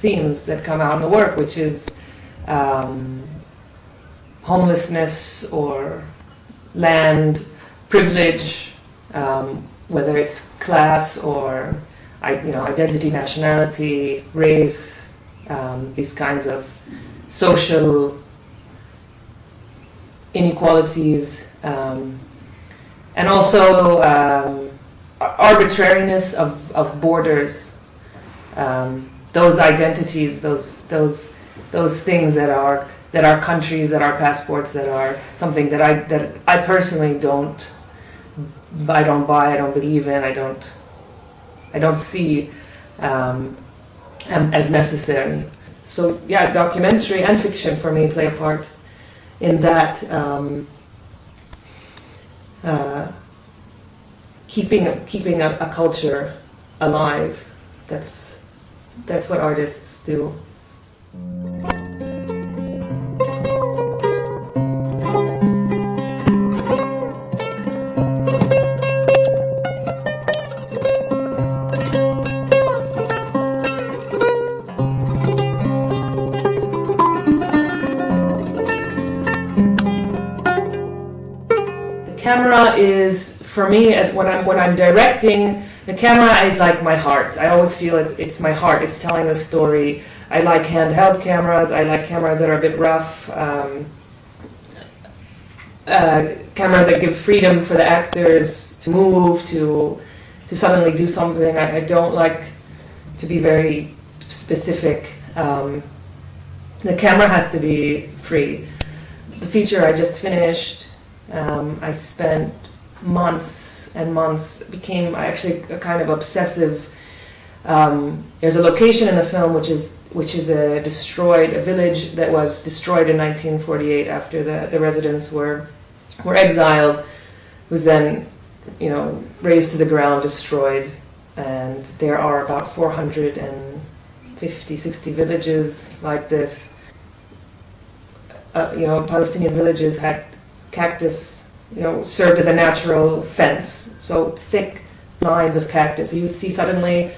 themes that come out in the work, which is homelessness or land privilege, whether it's class or identity, nationality, race, these kinds of social inequalities, and also arbitrariness of borders, those identities, those things that are countries, that are passports, that are something that I personally don't buy, I don't believe in, I don't see as necessary. So yeah, documentary and fiction for me play a part in that, keeping a culture alive. That's what artists do. Camera is, for me, as when I'm directing, the camera is like my heart. I always feel it's my heart. It's telling a story. I like handheld cameras. I like cameras that are a bit rough. Cameras that give freedom for the actors to move, to suddenly do something. I don't like to be very specific. The camera has to be free. The feature I just finished, I spent months and months, became actually a kind of obsessive. There's a location in the film which is a village that was destroyed in 1948 after the residents were exiled, was then razed to the ground, destroyed, and there are about 450-60 villages like this. Palestinian villages had cactus, served as a natural fence. So thick lines of cactus. You would see suddenly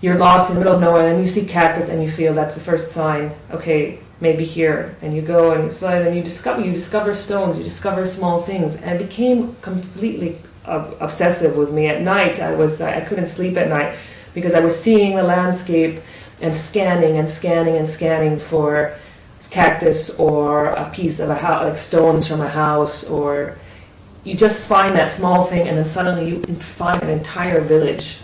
you're lost in the middle of nowhere, and you see cactus, and you feel that's the first sign. Okay, maybe here. And you go and you discover stones, you discover small things, and it became completely obsessive with me. At night, I couldn't sleep at night because I was seeing the landscape and scanning for cactus or a piece of a house, like stones from a house, or you just find that small thing and then suddenly you find an entire village.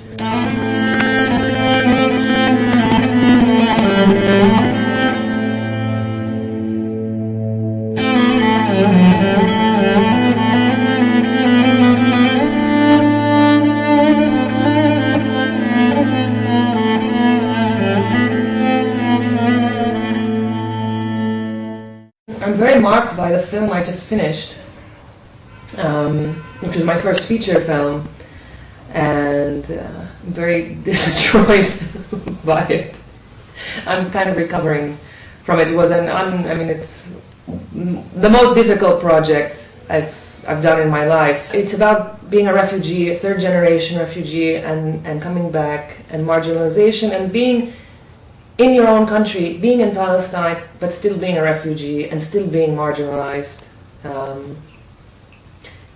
I'm very marked by the film I just finished, which was my first feature film, and I'm very destroyed by it. I'm kind of recovering from it. It was it's the most difficult project I've done in my life. It's about being a refugee, a third-generation refugee, and coming back, and marginalization, and being in your own country, being in Palestine, but still being a refugee and still being marginalized.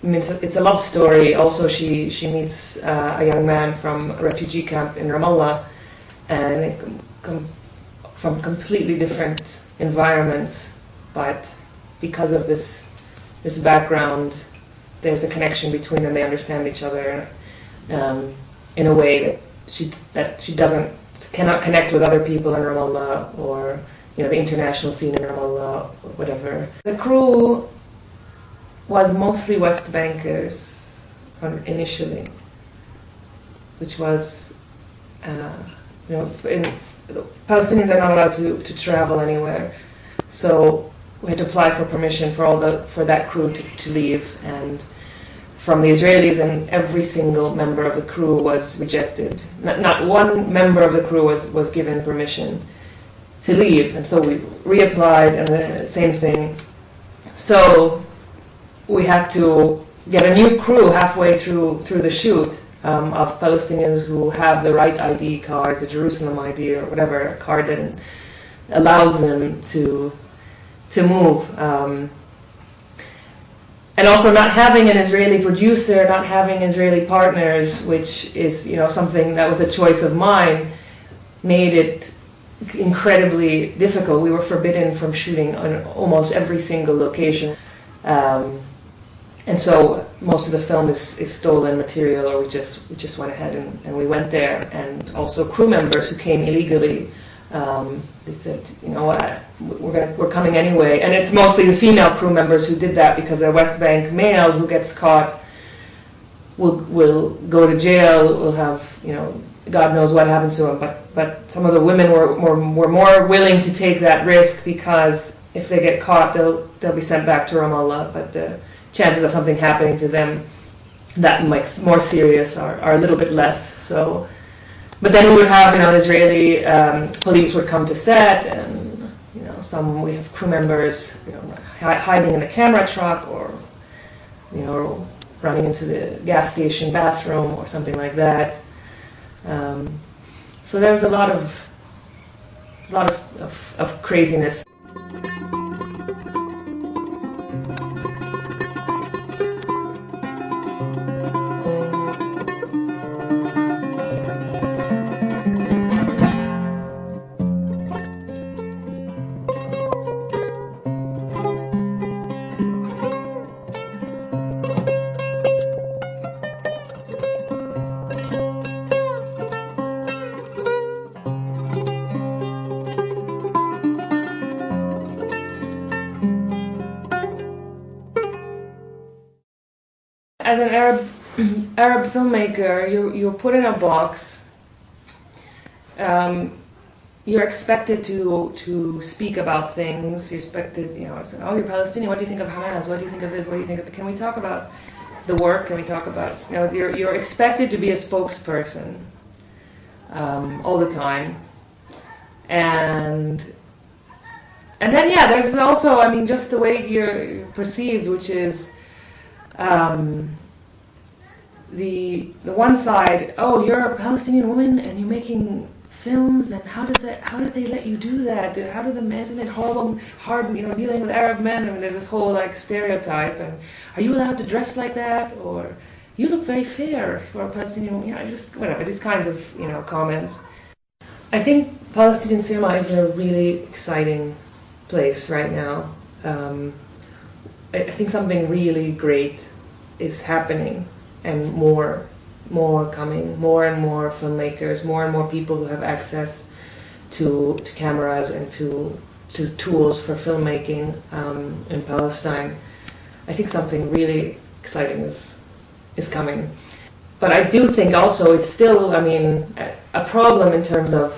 It's a love story. Also, she meets a young man from a refugee camp in Ramallah, and from completely different environments, but because of this background, there's a connection between them. They understand each other in a way that she cannot connect with other people in Ramallah, or the international scene in Ramallah, or whatever. The crew was mostly West Bankers initially, which was, Palestinians are not allowed to travel anywhere, so we had to apply for permission for that crew to leave, and from the Israelis, and every single member of the crew was rejected. Not one member of the crew was given permission to leave, and so we reapplied, and the same thing. So we had to get a new crew halfway through the shoot, of Palestinians who have the right ID cards, the Jerusalem ID or whatever card that allows them to move. And also not having an Israeli producer, not having Israeli partners, which is, you know, something that was a choice of mine, made it incredibly difficult. We were forbidden from shooting on almost every single location. And so most of the film is stolen material, or we just went ahead and we went there. And also crew members who came illegally, they said, you know what, we're coming anyway. And it's mostly the female crew members who did that, because a West Bank male who gets caught will go to jail, will have, you know, God knows what happens to him. But some of the women were more willing to take that risk, because if they get caught, they'll be sent back to Ramallah. But the chances of something happening to them that makes more serious are a little bit less. So, but then we would have, you know, Israeli police would come to set, and, you know, we have crew members, you know, hiding in a camera truck, or, you know, running into the gas station bathroom or something like that. So there was a lot of craziness. As an Arab filmmaker, you're put in a box. You're expected to speak about things. You're expected, you know, oh, you're Palestinian. What do you think of Hamas? What do you think of this? What do you think of? Can we talk about the work? Can we talk about? You know, you're expected to be a spokesperson all the time, and then yeah, there's also, I mean, just the way you're perceived, which is. The one side, oh, you're a Palestinian woman and you're making films, and how did they let you do that? Isn't it horrible, hard, you know, dealing with Arab men? I mean, there's this whole like stereotype, and are you allowed to dress like that? Or you look very fair for a Palestinian woman. You know, just whatever, these kinds of, you know, comments. I think Palestinian cinema is in a really exciting place right now. I think something really great is happening, and more coming, more and more filmmakers, more and more people who have access to cameras and to tools for filmmaking in Palestine. I think something really exciting is coming. But I do think also it's still, I mean, a problem in terms of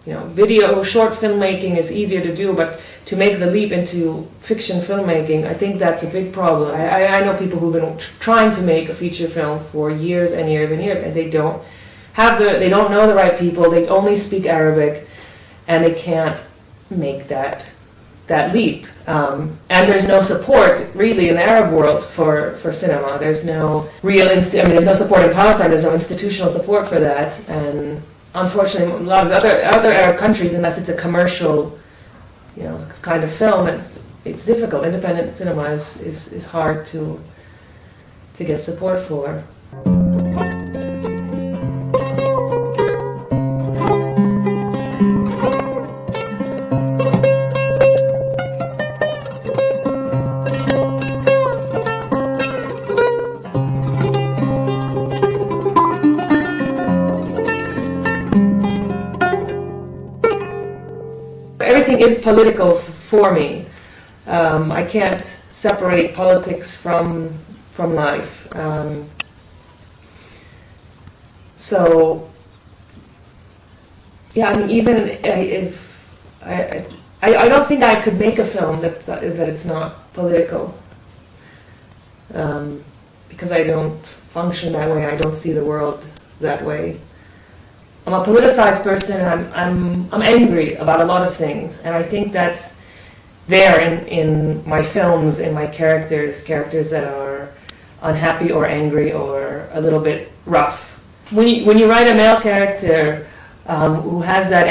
you know, video, short filmmaking is easier to do, but to make the leap into fiction filmmaking, I think that's a big problem. I know people who've been trying to make a feature film for years and years and years, and they don't know the right people, they only speak Arabic, and they can't make that leap. And there's no support really in the Arab world for cinema. There's no real, there's no support in Palestine. There's no institutional support for that. And unfortunately, a lot of other Arab countries, unless it's a commercial, you know, kind of film, it's difficult. Independent cinema is hard to get support for. Everything is political for me. I can't separate politics from life. So, yeah, I mean, even if I don't think I could make a film that it's not political, because I don't function that way. I don't see the world that way. I'm a politicized person, and I'm angry about a lot of things, and I think that's there in my films, in my characters that are unhappy or angry or a little bit rough. When you write a male character who has that